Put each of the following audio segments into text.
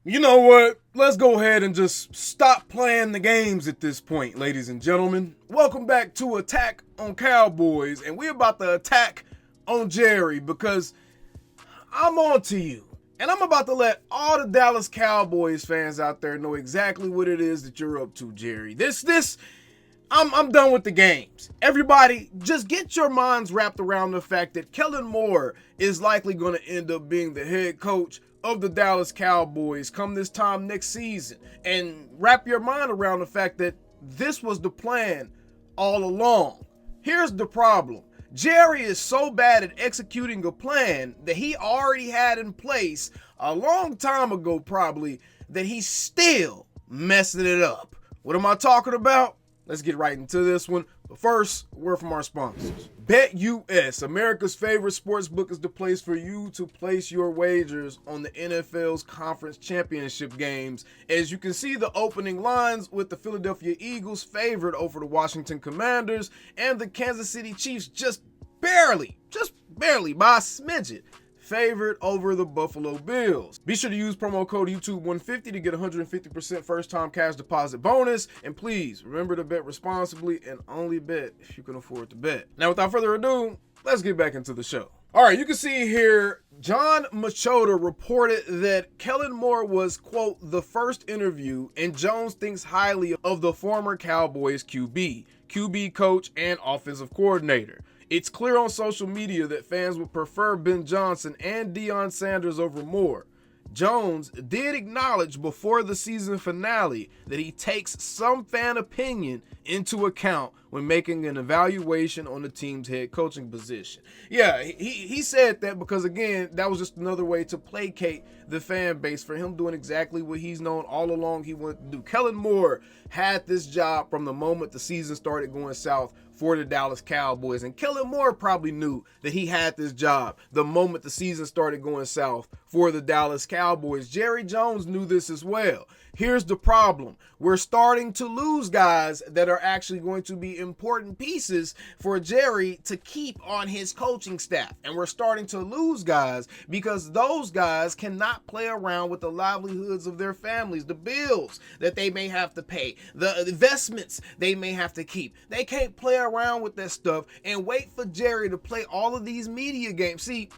You know what? Let's go ahead and just stop playing the games at this point, ladies and gentlemen. Welcome back to Attack on Cowboys, and we're about to attack on Jerry because I'm on to you. And I'm about to let all the Dallas Cowboys fans out there know exactly what it is that you're up to, Jerry. I'm done with the games. Everybody, just get your minds wrapped around the fact that Kellen Moore is likely going to end up being the head coach of the Dallas Cowboys come this time next season. And wrap your mind around the fact that this was the plan all along. Here's the problem. Jerry is so bad at executing a plan that he already had in place a long time ago probably that he's still messing it up. What am I talking about? Let's get right into this one. But first, word from our sponsors. BetUS, America's favorite sports book, is the place for you to place your wagers on the NFL's conference championship games. As you can see the opening lines with the Philadelphia Eagles favored over the Washington Commanders and the Kansas City Chiefs just barely by a smidget favored over the Buffalo Bills. Be sure to use promo code YouTube150 to get 150% first-time cash deposit bonus. And please, remember to bet responsibly and only bet if you can afford to bet. Now, without further ado, let's get back into the show. All right, you can see here, John Machota reported that Kellen Moore was, quote, the first interview, and Jones thinks highly of the former Cowboys QB coach, and offensive coordinator. It's clear on social media that fans would prefer Ben Johnson and Deion Sanders over Moore. Jones did acknowledge before the season finale that he takes some fan opinion into account when making an evaluation on the team's head coaching position. Yeah, he said that because, again, that was just another way to placate the fan base for him doing exactly what he's known all along he wanted to do. Kellen Moore had this job from the moment the season started going south for the Dallas Cowboys. And Kellen Moore probably knew that he had this job the moment the season started going south for the Dallas Cowboys. Jerry Jones knew this as well. Here's the problem. We're starting to lose guys that are actually going to be important pieces for Jerry to keep on his coaching staff. And we're starting to lose guys because those guys cannot play around with the livelihoods of their families, the bills that they may have to pay, the investments they may have to keep. They can't play around with that stuff and wait for Jerry to play all of these media games. See,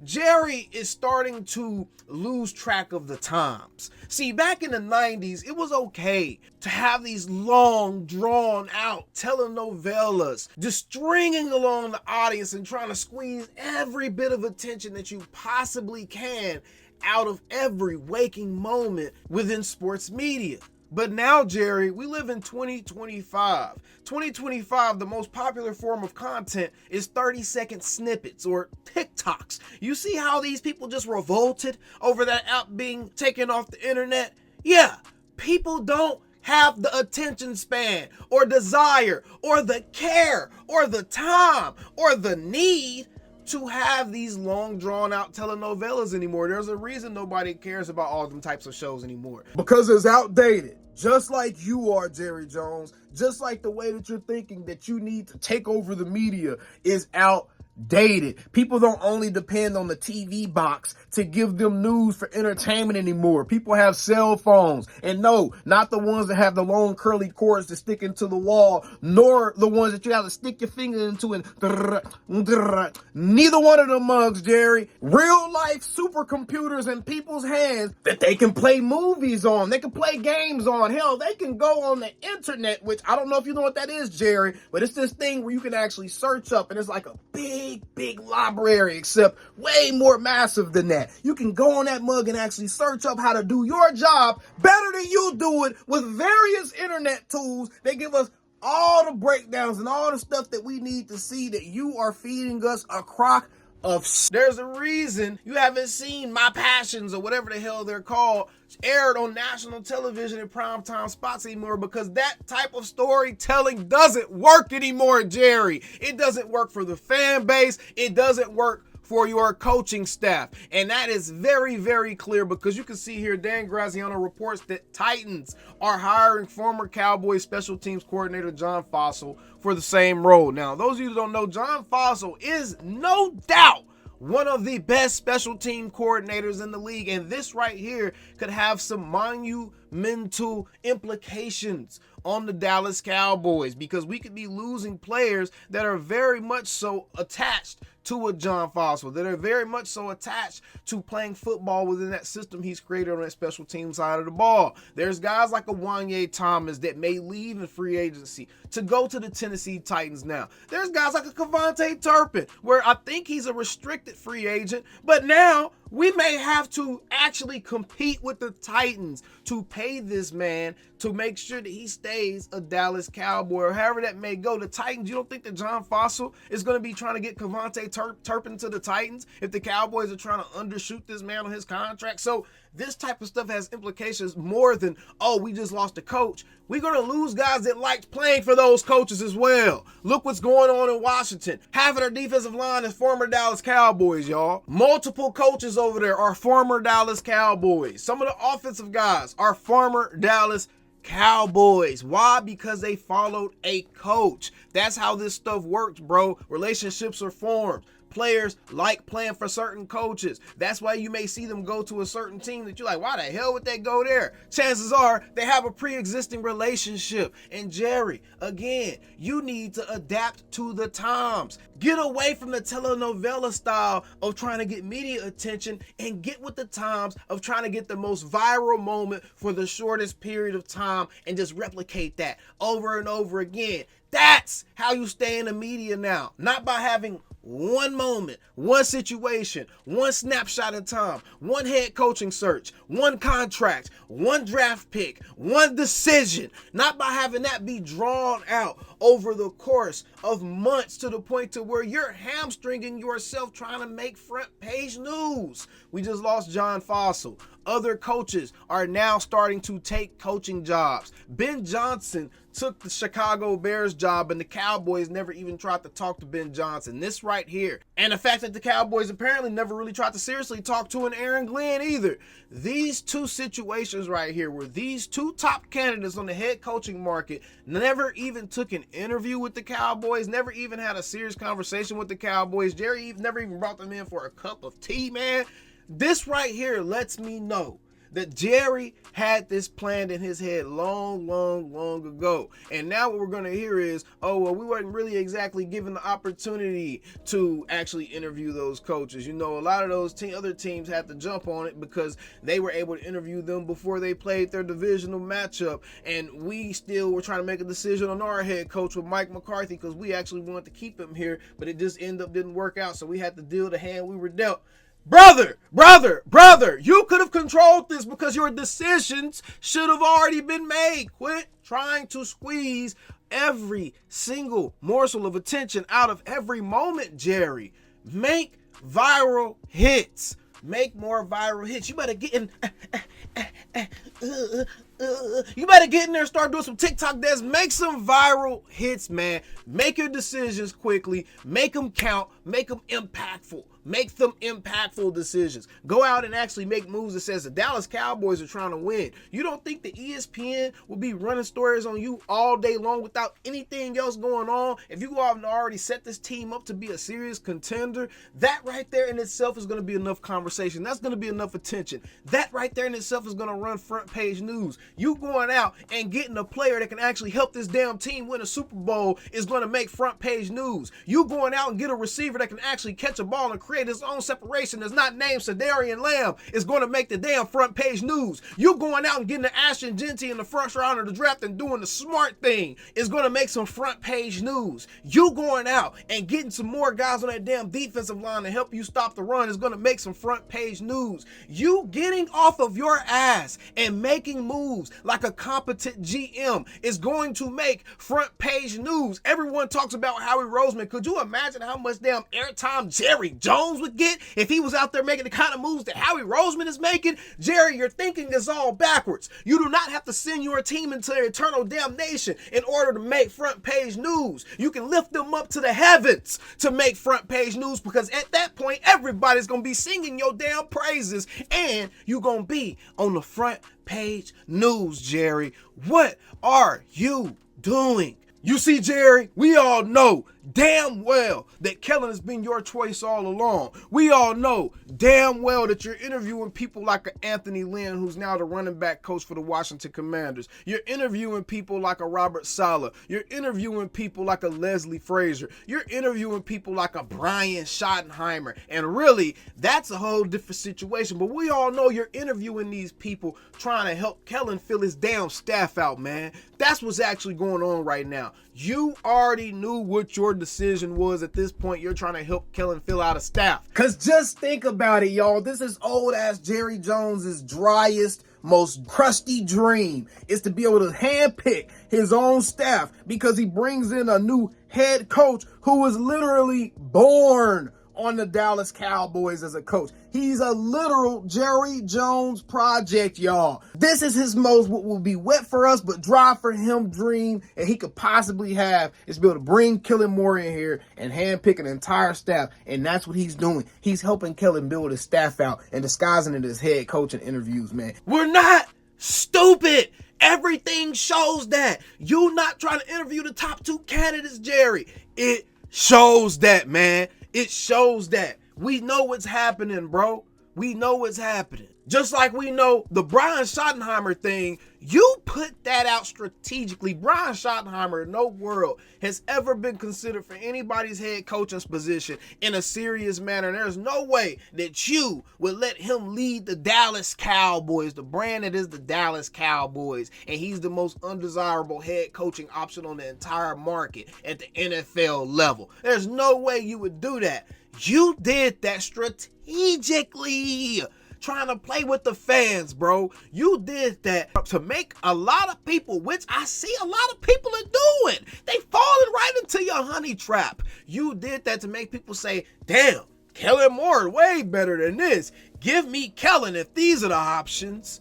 Jerry is starting to lose track of the times. See, back in the 90s, it was okay to have these long, drawn-out telenovelas just stringing along the audience and trying to squeeze every bit of attention that you possibly can out of every waking moment within sports media. But now, Jerry, we live in 2025. 2025, the most popular form of content is 30-second snippets or TikToks. You see how these people just revolted over that app being taken off the internet? Yeah, people don't have the attention span or desire or the care or the time or the need to have these long drawn out telenovelas anymore. There's a reason nobody cares about all them types of shows anymore. Because it's outdated. Just like you are, Jerry Jones. Just like the way that you're thinking that you need to take over the media is outdated. People don't only depend on the TV box to give them news for entertainment anymore. People have cell phones. And no, not the ones that have the long curly cords that stick into the wall, nor the ones that you have to stick your finger into and neither one of them mugs, Jerry. Real life supercomputers in people's hands that they can play movies on. They can play games on. Hell, they can go on the internet, which I don't know if you know what that is, Jerry, but it's this thing where you can actually search up and it's like a big library, except way more massive than that. You can go on that mug and actually search up how to do your job better than you do it with various internet tools. They give us all the breakdowns and all the stuff that we need to see that you are feeding us a crock of There's a reason you haven't seen My Passions or whatever the hell they're called aired on national television in primetime spots anymore, because that type of storytelling doesn't work anymore, Jerry. It doesn't work for the fan base. It doesn't work for your coaching staff. And that is very, very clear, because you can see here Dan Graziano reports that Titans are hiring former Cowboys special teams coordinator John Fossil for the same role. Now, those of you who don't know, John Fossil is no doubt one of the best special team coordinators in the league. And this right here could have some monumental implications on the Dallas Cowboys, because we could be losing players that are very much so attached to a John Fossil, that are very much so attached to playing football within that system he's created on that special team side of the ball. There's guys like a Wanye Thomas that may leave in free agency to go to the Tennessee Titans now. There's guys like a Kevontae Turpin, where I think he's a restricted free agent, but now we may have to actually compete with the Titans to pay this man to make sure that he stays a Dallas Cowboy, or however that may go. The Titans, you don't think that John Fossil is going to be trying to get Kevontae Turpin to the Titans if the Cowboys are trying to undershoot this man on his contract? So this type of stuff has implications more than, oh, we just lost a coach. We're going to lose guys that liked playing for those coaches as well. Look what's going on in Washington. Half of their defensive line is former Dallas Cowboys, y'all. Multiple coaches over there are former Dallas Cowboys. Some of the offensive guys are former Dallas Cowboys. Why? Because they followed a coach. That's how this stuff works, bro. Relationships are formed. Players like playing for certain coaches. That's why you may see them go to a certain team that you're like, why the hell would they go there? Chances are they have a pre-existing relationship. And Jerry, again, you need to adapt to the times. Get away from the telenovela style of trying to get media attention and get with the times of trying to get the most viral moment for the shortest period of time and just replicate that over and over again. That's how you stay in the media now. Not by having one moment, one situation, one snapshot in time, one head coaching search, one contract, one draft pick, one decision. Not by having that be drawn out over the course of months to the point to where you're hamstringing yourself trying to make front page news. We just lost John Fossil. Other coaches are now starting to take coaching jobs. Ben Johnson took the Chicago Bears job, and the Cowboys never even tried to talk to Ben Johnson. This right here. And the fact that the Cowboys apparently never really tried to seriously talk to an Aaron Glenn either. These two situations right here, where these two top candidates on the head coaching market never even took an interview with the Cowboys, never even had a serious conversation with the Cowboys. Jerry never even brought them in for a cup of tea, man. This right here lets me know that Jerry had this planned in his head long ago. And now what we're going to hear is, oh, well, we weren't really exactly given the opportunity to actually interview those coaches. You know, a lot of those other teams had to jump on it because they were able to interview them before they played their divisional matchup. And we still were trying to make a decision on our head coach with Mike McCarthy because we actually wanted to keep him here, but it just didn't work out. So we had to deal the hand we were dealt. Brother, you could have controlled this because your decisions should have already been made. Quit trying to squeeze every single morsel of attention out of every moment, Jerry. Make viral hits. Make more viral hits. You better get in. You better get in there and start doing some TikTok dance. Make some viral hits, man. Make your decisions quickly. Make them count. Make them impactful. Make them impactful decisions. Go out and actually make moves that says the Dallas Cowboys are trying to win. You don't think the ESPN will be running stories on you all day long without anything else going on? If you go out and already set this team up to be a serious contender, that right there in itself is going to be enough conversation. That's going to be enough attention. That right there in itself is going to run front page news. You going out and getting a player that can actually help this damn team win a Super Bowl is going to make front page news. You going out and get a receiver that can actually catch a ball and create his own separation that's not named Sedarian Lamb is going to make the damn front page news. You going out and getting the Ashton Genty in the first round of the draft and doing the smart thing is going to make some front page news. You going out and getting some more guys on that damn defensive line to help you stop the run is going to make some front page news. You getting off of your ass and making moves like a competent GM is going to make front page news. Everyone talks about Howie Roseman. Could you imagine how much damn airtime Jerry Jones would get if he was out there making the kind of moves that Howie Roseman is making? Jerry, your thinking is all backwards. You do not have to send your team into eternal damnation in order to make front page news. You can lift them up to the heavens to make front page news, because at that point, everybody's going to be singing your damn praises and you're going to be on the front page news, Jerry. What are you doing? You see, Jerry, we all know damn well that Kellen has been your choice all along. We all know damn well that you're interviewing people like a Anthony Lynn, who's now the running back coach for the Washington Commanders. You're interviewing people like a Robert Saleh. You're interviewing people like a Leslie Frazier. You're interviewing people like a Brian Schottenheimer. And really, that's a whole different situation. But we all know you're interviewing these people trying to help Kellen fill his damn staff out, man. That's what's actually going on right now. You already knew what your decision was. At this point, you're trying to help Kellen fill out a staff. Because just think about it, y'all. This is old-ass Jerry Jones's driest, most crusty dream is to be able to handpick his own staff because he brings in a new head coach who was literally born on the Dallas Cowboys as a coach. He's a literal Jerry Jones project, y'all. This is his most, what will be wet for us, but dry for him dream, and he could possibly have is be able to bring Kellen Moore in here and handpick an entire staff, and that's what he's doing. He's helping Kellen build his staff out and disguising it as head coach in interviews, man. We're not stupid. Everything shows that. You not trying to interview the top two candidates, Jerry. It shows that, man. It shows that. We know what's happening, bro. We know what's happening. Just like we know the Brian Schottenheimer thing, you put that out strategically. Brian Schottenheimer in no world has ever been considered for anybody's head coaching position in a serious manner. There's no way that you would let him lead the Dallas Cowboys, the brand that is the Dallas Cowboys, and he's the most undesirable head coaching option on the entire market at the NFL level. There's no way you would do that. You did that strategically, trying to play with the fans, bro. You did that to make a lot of people, which I see a lot of people are doing. They falling right into your honey trap. You did that to make people say, damn, Kellen Moore way better than this. Give me Kellen if these are the options.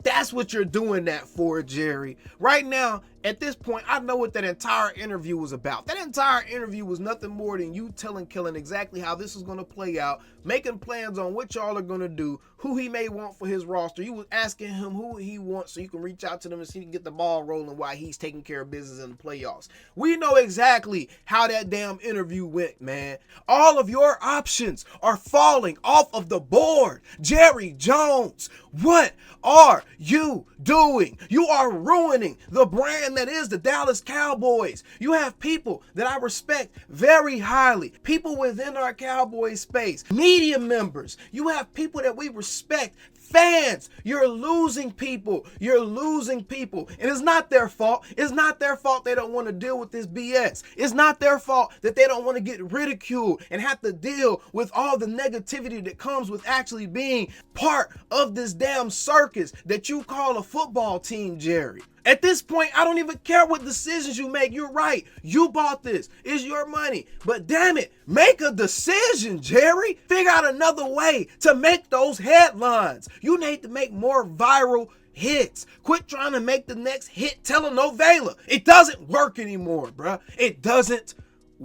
That's what you're doing that for, Jerry. Right now, at this point, I know what that entire interview was about. That entire interview was nothing more than you telling Kellen exactly how this is going to play out, making plans on what y'all are going to do, who he may want for his roster. You was asking him who he wants so you can reach out to them and see if you can get the ball rolling while he's taking care of business in the playoffs. We know exactly how that damn interview went, man. All of your options are falling off of the board. Jerry Jones, what are you doing? You are ruining the brand that is the Dallas Cowboys. You have people that I respect very highly, people within our Cowboys space, media members. You have people that we respect, fans. You're losing people. You're losing people. And it's not their fault. It's not their fault they don't want to deal with this BS. It's not their fault that they don't want to get ridiculed and have to deal with all the negativity that comes with actually being part of this damn circus that you call a football team, Jerry. At this point, I don't even care what decisions you make. You're right. You bought this. It's your money. But damn it, make a decision, Jerry. Figure out another way to make those headlines. You need to make more viral hits. Quit trying to make the next hit telenovela. It doesn't work anymore, bruh. It doesn't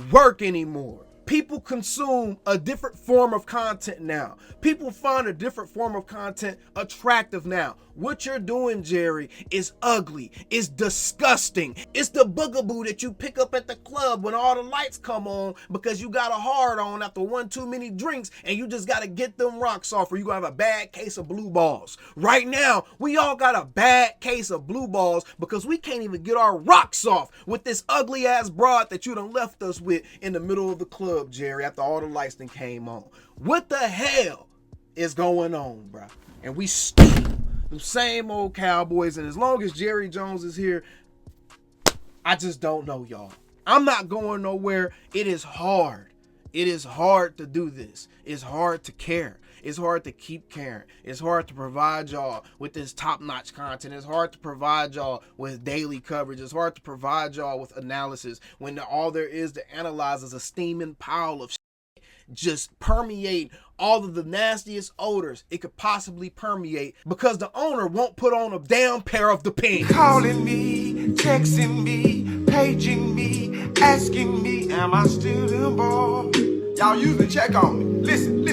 work anymore. People consume a different form of content now. People find a different form of content attractive now. What you're doing, Jerry, is ugly. It's disgusting. It's the boogaboo that you pick up at the club when all the lights come on because you got a hard on after one too many drinks and you just got to get them rocks off or you're going to have a bad case of blue balls. Right now, we all got a bad case of blue balls because we can't even get our rocks off with this ugly ass broad that you done left us with in the middle of the club, Jerry, after all the lights done came on. What the hell is going on, bro? And we still the same old Cowboys, and as long as Jerry Jones is here, I just don't know, y'all. I'm not going nowhere. It is hard. It is hard to do this. It's hard to care. It's hard to keep caring. It's hard to provide y'all with this top-notch content. It's hard to provide y'all with daily coverage. It's hard to provide y'all with analysis when all there is to analyze is a steaming pile of just permeate all of the nastiest odors it could possibly permeate because the owner won't put on a damn pair of Depends. Calling me, texting me, paging me, asking me, am I still them boys? Y'all usually check on me. Listen.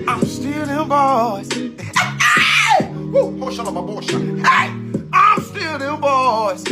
I'm still them boys. Hey! Woo! Oh, shut up, my boy. Hey! I'm still them boys.